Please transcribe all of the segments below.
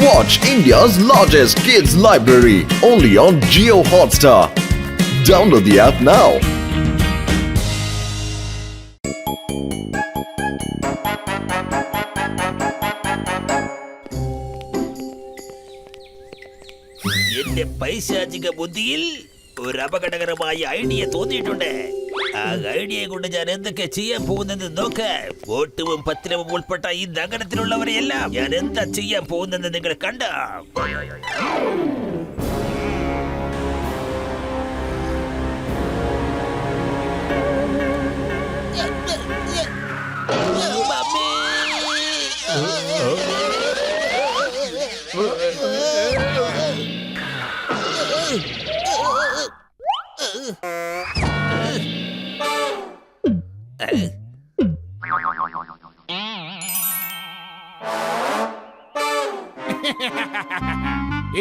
Watch India's largest kids library only on Jio Hotstar. Download the app now. എന്റെ പൈശാചിക ബുദ്ധിയിൽ ഒരു അപകടകരമായ ഐഡിയ തോന്നിയിട്ടുണ്ട്. ആ ഐഡിയയെ കൊണ്ട് ഞാൻ എന്തൊക്കെ ചെയ്യാൻ പോകുന്നെന്ന് നോക്ക്. വോട്ടും പത്രവും ഉൾപ്പെട്ട ഈ നഗരത്തിലുള്ളവരെയെല്ലാം ഞാൻ എന്താ ചെയ്യാൻ പോകുന്നെന്ന് നിങ്ങൾ കണ്ട.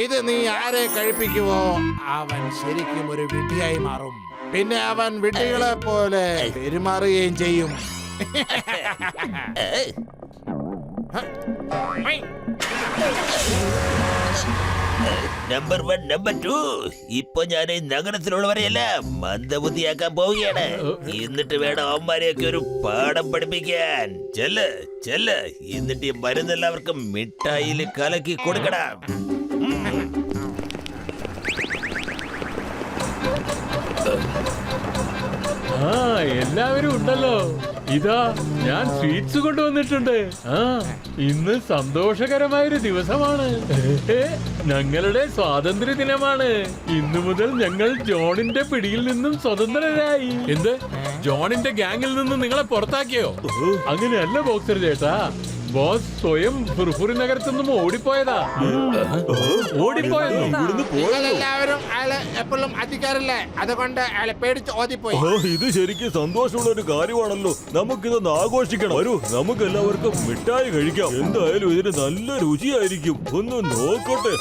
ഇത് നീ ആരെ കഴിപ്പിക്കുവോ അവൻ ശരിക്കും ഒരു വിഡ്ഢിയായി മാറും. പിന്നെ അവൻ വിഡ്ഢികളെ പോലെ പെരുമാറുകയും ചെയ്യും. നമ്പർ 1 നമ്പർ 2 ഇപ്പൊ ഞാൻ ഈ നഗരത്തിലുള്ളവരെയെല്ലാം മന്ദബുദ്ധിയാക്കാൻ പോവുകയാണ്. എന്നിട്ട് വേണം അവന്മാരെയൊക്കെ ഒരു പാഠം പഠിപ്പിക്കാൻ. ചെല്ല് ചെല്ല്, എന്നിട്ട് ഈ മരുന്നെല്ലാവർക്കും മിഠായിൽ കലക്കി കൊടുക്കണം. എല്ലാവരും ഉണ്ടല്ലോ. ഇതാ ഞാൻ സ്വീറ്റ്സ് കൊണ്ടുവന്നിട്ടുണ്ട്. ഇന്ന് സന്തോഷകരമായൊരു ദിവസമാണ്. ഞങ്ങളുടെ സ്വാതന്ത്ര്യ ദിനമാണ്. ഇന്നു മുതൽ ഞങ്ങൾ ജോണിന്റെ പിടിയിൽ നിന്നും സ്വതന്ത്രരായി. എന്ത്, ജോണിന്റെ ഗ്യാങ്ങിൽ നിന്ന് നിങ്ങളെ പുറത്താക്കിയോ? അങ്ങനെയല്ല ബോക്സർ ചേട്ടാ, ബോസ് സ്വയം ഫുർഫുറി നഗരത്തിൽ നിന്നും ഓടിപ്പോയതാ. എല്ലാവരും അയാളെ എപ്പോഴും അധികാരല്ലേ, അതുകൊണ്ട് അയാളെ പേടിച്ച് ഓടിപ്പോയി. ഇത് ശരിക്കും സന്തോഷമുള്ള ഒരു കാര്യമാണല്ലോ. നമുക്കിതൊന്ന് ആഘോഷിക്കണം. വരൂ, നമുക്ക് എല്ലാവർക്കും മിഠായി കഴിക്കാം. എന്തായാലും ഇതിന് നല്ല രുചിയായിരിക്കും. ഒന്ന് നോക്കട്ടെ.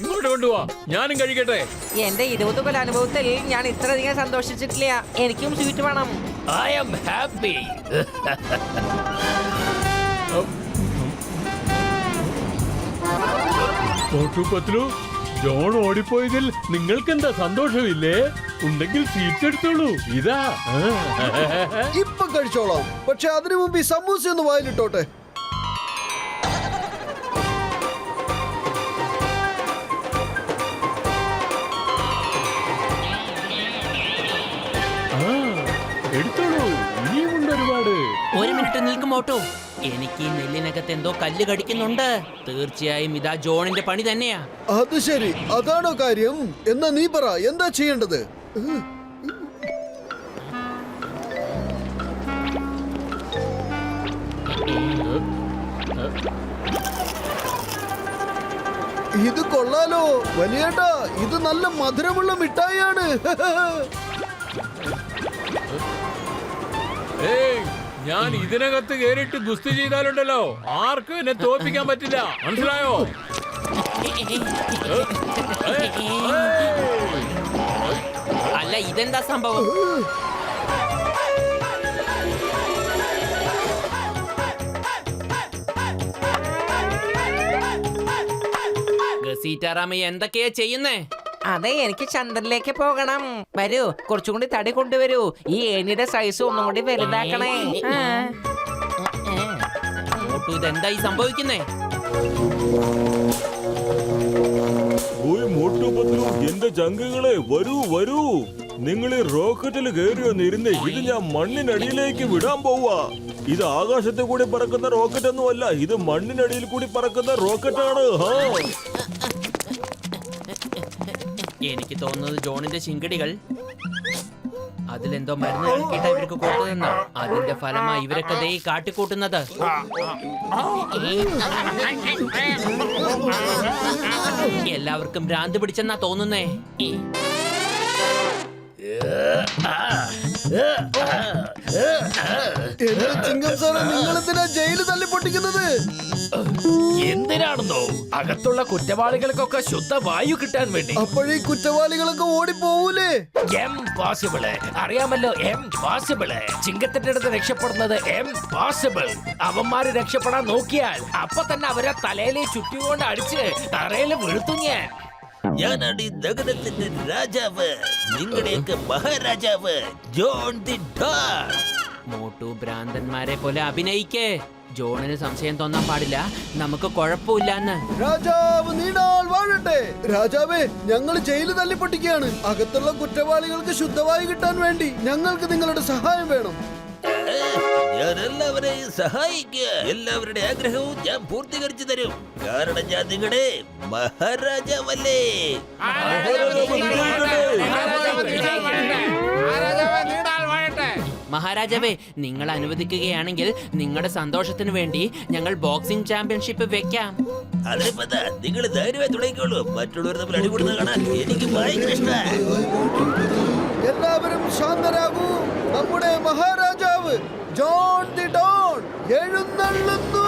ഇങ്ങോട്ട് കൊണ്ടുപോവാ, ഞാനും കഴിക്കട്ടെ. എന്റെ 20 കൊല്ലം അനുഭവത്തിൽ ഞാൻ ഇത്രയധികം സന്തോഷിച്ചിട്ടില്ല. എനിക്കും സ്വീറ്റ് വേണം. I am happy. ജോൺ ഓടിപ്പോയതിൽ നിങ്ങൾക്കെന്താ സന്തോഷമില്ലേ? ഉണ്ടെങ്കിൽ സ്വീറ്റ്സ് എടുത്തോളൂ. ഇതാ ഇപ്പൊ കഴിച്ചോളാം. പക്ഷെ അതിനു മുമ്പ് ഈ സമൂസ ഒന്ന് വായിലിട്ടോട്ടെ. എടുത്തോളൂ, ഇനിയുമുണ്ട് ഒരുപാട്. ഒരു മിനിറ്റ് നിൽക്കുമോട്ടോ, എനിക്ക് ഈ നെല്ലിനകത്ത് എന്തോ കല്ല് കടിക്കുന്നുണ്ട്. തീർച്ചയായും ഇതാ ജോണിന്റെ പണി തന്നെയാ. അത് ശരി, അതാണോ കാര്യം? എന്നാ നീ പറ, എന്താ ചെയ്യേണ്ടത്? ഇത് കൊള്ളാലോ വലിയേട്ടാ, ഇത് നല്ല മധുരമുള്ള മിഠായിയാണ്. ഞാൻ ഇതിനകത്ത് കേറിയിട്ട് ഗുസ്തി ചെയ്താലുണ്ടല്ലോ, ആർക്കും എന്നെ തോൽപ്പിക്കാൻ പറ്റില്ല. മനസ്സിലായോ? അല്ല, ഇതെന്താ സംഭവം? സീതാറാമയ്യ എന്തൊക്കെയാ ചെയ്യുന്നേ? അതെ, എനിക്ക് ചന്ദ്രനിലേക്ക് പോകണം. വരൂ, കുറച്ചും കൂടി തടി കൊണ്ടുവരൂ. ഈ ഏണിയുടെ സൈസ് ഒന്നും കൂടി വലുതാക്കണേ. ഇതെന്തായി സംഭവിക്കുന്നേ? എന്റെ ചങ്കുകളെ, വരൂ വരൂ. നിങ്ങൾ ഈ റോക്കറ്റിൽ കയറിയൊന്നിരുന്നേ. ഇത് ഞാൻ മണ്ണിനടിയിലേക്ക് വിടാൻ പോവാ. ഇത് ആകാശത്തെ കൂടി പറക്കുന്ന റോക്കറ്റ് ഒന്നുമല്ല, ഇത് മണ്ണിനടിയിൽ കൂടി പറക്കുന്ന റോക്കറ്റാണ്. എനിക്ക് തോന്നുന്നത് ജോണിന്റെ ശിങ്കടികൾ അതിലെന്തോ മരുന്ന് കലക്കിയിട്ട് ഇവർക്ക് കൊടുത്തതെന്നാ. അതിന്റെ ഫലമായി ഇവരൊക്കെ ദേ കാട്ടിക്കൂട്ടുന്നത്. എല്ലാവർക്കും ഭ്രാന്ത് പിടിച്ചെന്നാ തോന്നുന്നേ. ചിങ്കം സാറേ, നിങ്ങൾ എന്തിനാ ജയില് തല്ലി പൊട്ടിക്കുന്നത്? എന്തിനാ എന്താണെന്നോ അകത്തുള്ള കുറ്റവാളികൾക്കൊക്കെ ശുദ്ധവായു കിട്ടാൻ വേണ്ടി. അപ്പോഴീ കുറ്റവാളികളൊക്കെ ഓടിപ്പോവൂലേ? എംപോസിബിള് അറിയാമല്ലോ, എംപോസിബിള്. ചിങ്കത്തിന്റെ അടുത്ത് രക്ഷപ്പെടുന്നത് എംപോസിബിൾ. അവന്മാര് രക്ഷപ്പെടാൻ നോക്കിയാൽ അപ്പൊ തന്നെ അവരെ തലയിലെ ചുറ്റികൊണ്ട് അടിച്ച് തറയിൽ വീഴ്ത്തും ഞാൻ. ഞാനാണ് ഈ നഗരത്തിന്റെ രാജാവ്, നിങ്ങളുടെയൊക്കെ മഹാരാജാവ്, ജോൺ ദി ഡോൺ. മോട്ടു ഭ്രാന്തന്മാരെ പോലെ അഭിനയിക്കേ. ജോണിന് സംശയം തോന്നാൻ പാടില്ല, നമുക്ക് കുഴപ്പമില്ലെന്ന്. രാജാവ് നീണാൾ വാഴട്ടെ. രാജാവേ, ഞങ്ങൾ ജയില് തല്ലിപ്പൊട്ടിക്കുകയാണ്. അകത്തുള്ള കുറ്റവാളികൾക്ക് ശുദ്ധവായു കിട്ടാൻ വേണ്ടി ഞങ്ങൾക്ക് നിങ്ങളുടെ സഹായം വേണം. ഞാൻ എല്ലാവരെയും സഹായിക്കുക. എല്ലാവരുടെ ആഗ്രഹവും ഞാൻ പൂർത്തീകരിച്ചു തരും. കാരണം ഞാൻ നിങ്ങളുടെ മഹാരാജാവല്ലേ. മഹാരാജാവേ, നിങ്ങൾ അനുവദിക്കുകയാണെങ്കിൽ നിങ്ങളുടെ സന്തോഷത്തിന് വേണ്ടി ഞങ്ങൾ ബോക്സിംഗ് ചാമ്പ്യൻഷിപ്പ് വെക്കാം. അതിനിപ്പോ നിങ്ങൾ ധൈര്യമായി തുടങ്ങിക്കോളൂ. മറ്റുള്ളവർ തമ്മിൽ അടികൂടുന്നത് കാണാൻ എനിക്ക് ഭയങ്കര ഇഷ്ടമാണ്. എല്ലാവരും ശാന്തരാകൂ. നമ്മുടെ മഹാരാജാവ് ജോൺ ദി ഡോൺ എഴുന്നള്ളുന്നു.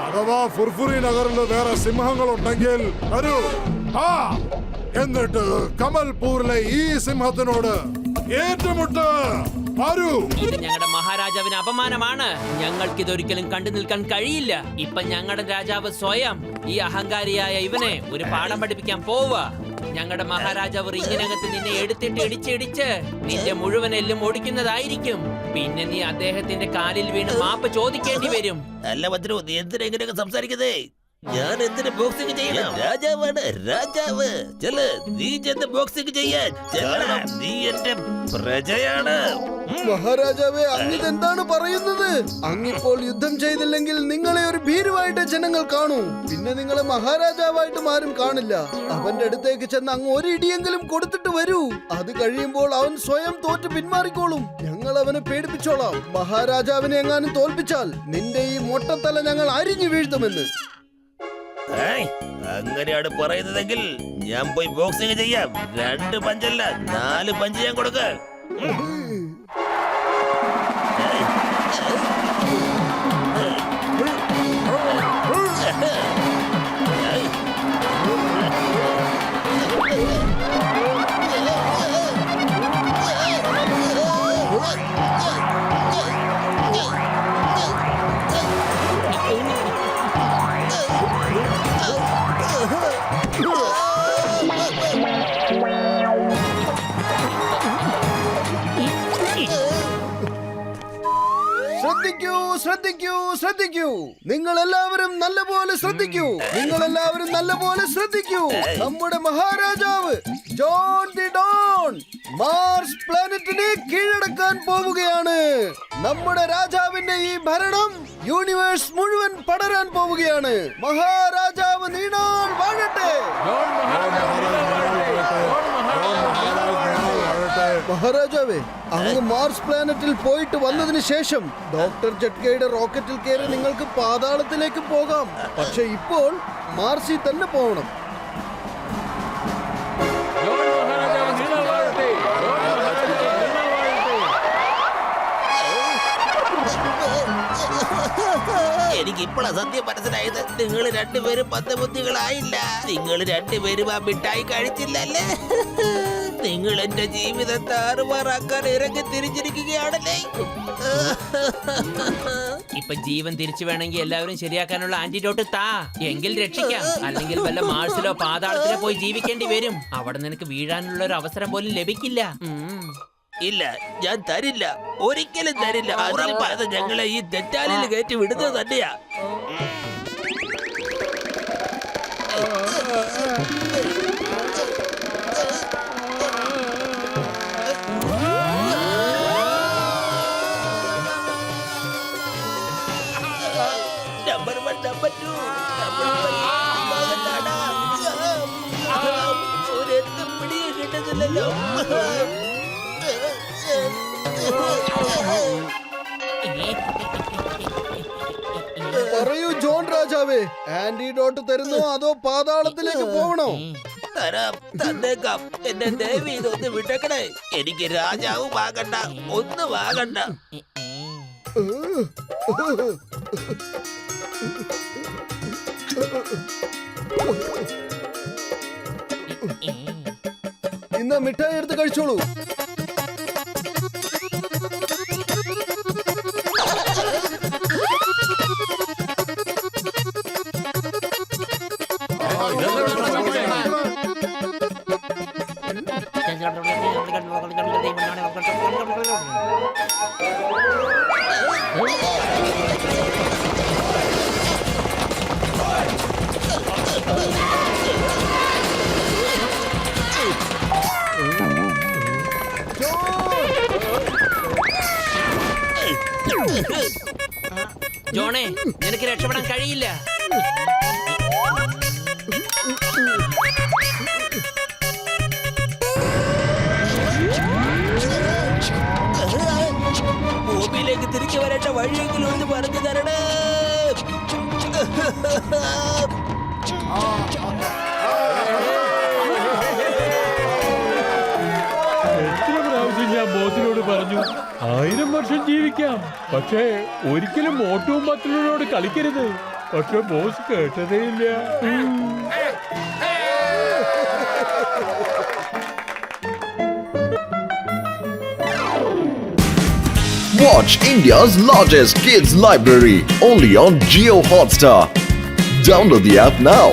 അഥവാ ഫുർഫുറി നഗറിൽ വേറെ സിംഹങ്ങളുണ്ടെങ്കിൽ വരൂ. എന്നിട്ട് കമൽപൂരിലെ ഈ സിംഹത്തിനോട് ഏറ്റുമുട്ട്. വരൂ. ഇത് ഞങ്ങളുടെ മഹാരാജാവിന് അപമാനമാണ്. ഞങ്ങൾക്ക് ഇതൊരിക്കലും കണ്ടു നിൽക്കാൻ കഴിയില്ല. ഇപ്പൊ ഞങ്ങളുടെ രാജാവ് സ്വയം ഈ അഹങ്കാരിയായ ഇവനെ ഒരു പാഠം പഠിപ്പിക്കാൻ പോവുക. ഞങ്ങളുടെ മഹാരാജാവ് റിങ്ങിനകത്ത് നിന്നെ എടുത്തിട്ട് ഇടിച്ചിടിച്ച് നിന്റെ മുഴുവൻ എല്ലും ഓടിക്കുന്നതായിരിക്കും. പിന്നെ നീ അദ്ദേഹത്തിന്റെ കാലിൽ വീണ് മാപ്പ് ചോദിക്കേണ്ടി വരും. അല്ല ഭദ്രു, നീ എന്തിനാ ഇങ്ങനെയൊക്കെ സംസാരിക്കുന്നേ? ഞാൻ എന്തിനു ബോക്സിംഗ് ചെയ്യണം? രാജാവാണ് രാജാവ്. ചെല്, നീ ചെന്ന് ബോക്സിംഗ് ചെയ്യാൻ. ചെല്ലണം, നീ എന്റെ പ്രജയാണ്. മഹാരാജാവേ, അങ്ങിതെന്താണ് പറയുന്നത്? അങ്ങിപ്പോൾ യുദ്ധം ചെയ്തില്ലെങ്കിൽ നിങ്ങളെ ഒരു ഭീരുവായിട്ട് ജനങ്ങൾ കാണൂ. പിന്നെ നിങ്ങളെ മഹാരാജാവായിട്ടും ആരും കാണില്ല. അവന്റെ അടുത്തേക്ക് ചെന്ന് അങ്ങ് ഒരു ഇടിയെങ്കിലും കൊടുത്തിട്ട് വരൂ. അത് കഴിയുമ്പോൾ അവൻ സ്വയം തോറ്റ് പിന്മാറിക്കോളും. ഞങ്ങൾ അവനെ പേടിപ്പിച്ചോളാം. മഹാരാജാവിനെ എങ്ങാനും തോൽപ്പിച്ചാൽ നിന്റെ ഈ മൊട്ടത്തല ഞങ്ങൾ അരിഞ്ഞു വീഴ്ത്തുമെന്ന്. അങ്ങനെയാണ് പറയുന്നതെങ്കിൽ ഞാൻ പോയി ബോക്സിംഗ് ചെയ്യാം. 2 പഞ്ചല്ല 4 പഞ്ച് ഞാൻ കൊടുക്ക. ശ്രദ്ധിക്കൂ, ശ്രദ്ധിക്കൂ, ശ്രദ്ധിക്കൂ. നിങ്ങൾ എല്ലാവരും നല്ലപോലെ ശ്രദ്ധിക്കൂ. നിങ്ങൾ എല്ലാവരും നല്ലപോലെ ശ്രദ്ധിക്കൂ. നമ്മുടെ മഹാരാജാവ് ജോൺ ദി ഡോൺ മാർസ് പ്ലാനറ്റിനെ കീഴടക്കാൻ പോവുകയാണ്. നമ്മുടെ രാജാവിന്റെ ഈ ഭരണം യൂണിവേഴ്സ് മുഴുവൻ പടരാൻ പോവുകയാണ്. മഹാരാജാവ് നീണാൾ വാഴട്ടെ. മഹാരാജാവേ, അങ്ങ് മാർസ് പ്ലാനറ്റിൽ പോയിട്ട് വന്നതിന് ശേഷം ഡോക്ടർ ജഡ്കയുടെ റോക്കറ്റിൽ കയറി നിങ്ങൾക്ക് പാതാളത്തിലേക്ക് പോകാം. പക്ഷെ ഇപ്പോൾ മാർസിൽ തന്നെ പോകണം. എനിക്ക് ഇപ്പോഴാ സത്യം മനസ്സിലായത്. നിങ്ങൾ 2 പേരും മന്ദബുദ്ധികളായില്ല. നിങ്ങൾ 2 പേരും ആ മിഠായി കഴിച്ചില്ലല്ലേ? നിങ്ങൾ എന്റെ ജീവിതം താറുമാറാക്കാൻ ഇറങ്ങി തിരിച്ചിരിക്കുകയാണല്ലേ? ഇപ്പൊ ജീവൻ തിരിച്ചു വേണമെങ്കിൽ എല്ലാവരും ശരിയാക്കാനുള്ള ആന്റിഡോട്ട് താ, എങ്കിൽ രക്ഷിക്കാം. അല്ലെങ്കിൽ വല്ല മാർസിലോ പാതാളത്തിലോ പോയി ജീവിക്കേണ്ടി വരും. അവിടെ നിനക്ക് വീഴാനുള്ള ഒരു അവസരം പോലും ലഭിക്കില്ല. ഇല്ല, ഞാൻ തരില്ല, ഒരിക്കലും തരില്ല. അത് ഞങ്ങളെ ഈ തെറ്റാലിൽ കയറ്റി വിടുന്നത് തന്നെയാ. നമ്പർ 1, നമ്പർ 2, ഒരെത്തും പിടിയെ കിട്ടുന്നില്ലല്ലോ. പറയൂ മഹാരാജാവേ, ആന്റിഡോട്ട് തരുന്നോ അതോ പാതാളത്തിലേക്ക് പോകണോ? തരാം, തന്നേക്കാം. എന്റെ ദേവി ഇതൊന്ന് വിട്ടേക്കണേ. എനിക്ക് രാജാവും ആകണ്ട, ഒന്നും ആകണ്ട. ഇന്ന് മിഠായി എടുത്ത് കഴിച്ചോളൂ. ജോണേ, നിനക്ക് രക്ഷപ്പെടാൻ കഴിയില്ല. ഭൂമിയിലേക്ക് തിരിച്ചു വരേണ്ട വഴിയെങ്കിലും ഒന്ന് പറഞ്ഞു തരണേ. എത്ര പ്രാവശ്യം ഞാൻ ബോസിനോട് പറഞ്ഞു 1000 വർഷം ജീവിക്കാം, പക്ഷേ ഒരിക്കലും മോട്ടുവും പത്തിനോട് കളിക്കരുത്. പക്ഷെ boss കേട്ടതേയില്ല. Watch India's largest kids library only on Geo Hotstar. Download the app now.